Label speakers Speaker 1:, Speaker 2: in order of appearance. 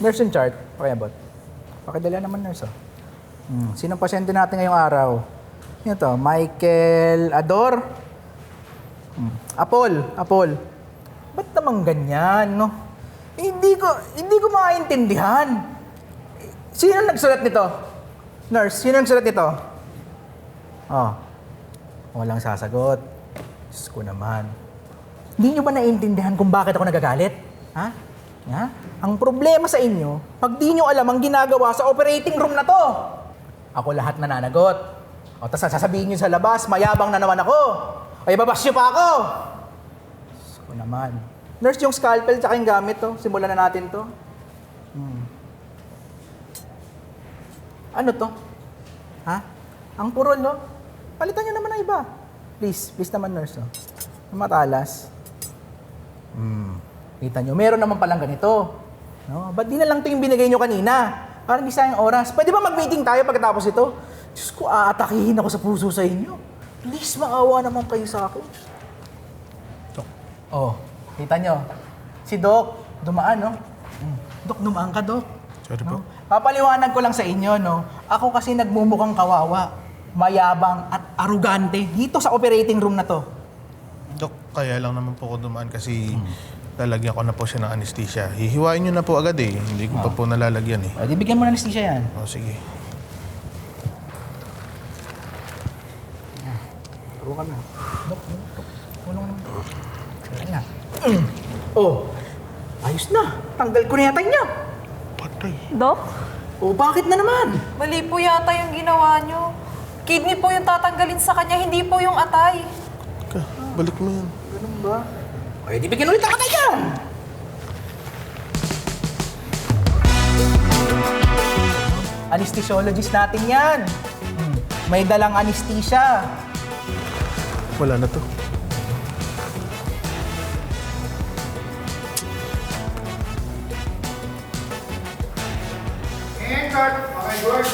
Speaker 1: Nurse in chart, pakiabot. Pakidala naman, nurse. Oh. Sinong pasyente natin ngayong araw? Yan to, Michael Ador. Apol. Ba't naman ganyan, no? Hindi ko maintindihan. Sino nagsulat nito? Nurse, sino nagsulat nito? Oh, walang sasagot. Diyos ko naman. Hindi nyo ba naiintindihan kung bakit ako nagagalit? Ha? Ha? Ang problema sa inyo, pag di nyo alam ang ginagawa sa operating room na to, ako lahat nananagot. O, tapos sasabihin nyo sa labas, mayabang na naman ako. Ay, babasyo pa ako. Diyos ko naman. Nurse, yung scalpel tsaka yung gamit to. Simulan na natin to. Ano to? Ha? Ang purol, no? Palitan nyo naman ng iba. Please naman, nurse. Oh. Matalas. Kita nyo, meron naman palang ganito. No? Ba't di na lang ito yung binigay nyo kanina? Parang di sayang oras. Pwede ba mag-meeting tayo pagkatapos ito? Diyos ko, aatakihin ako sa puso sa inyo. Please, maawa naman kayo sa akin. Oh, kita nyo. Si Doc, dumaan, no? Doc, dumaan ka, Doc.
Speaker 2: Sorry po.
Speaker 1: No? Papaliwanag ko lang sa inyo, no? Ako kasi nagmumukhang kawawa, mayabang at arugante dito sa operating room na to.
Speaker 2: Dok, kaya lang naman po ako dumaan kasi lalagyan ko na po siya ng anesthesia. Hihiwain niyo na po agad eh. Hindi ko pa po nalalagyan eh.
Speaker 1: Di bigyan mo ng anesthesia yan.
Speaker 2: O, sige.
Speaker 1: Turo ka na. Doc. Tulong naman. Sige na. Oh, ayos na. Tanggal ko na yata niya.
Speaker 2: Patay.
Speaker 3: Dok,
Speaker 1: Oh, bakit na naman?
Speaker 3: mali po yata yung ginawa nyo. Kidney po yung tatanggalin sa kanya, hindi po yung atay.
Speaker 2: Ka, balik mo yan.
Speaker 1: Ganun ba? Ay, di bigyan ulit ako na yan. Anesthesiologist natin yan. May dalang anesthesia.
Speaker 2: Wala na to.
Speaker 4: And chart. Okay, good.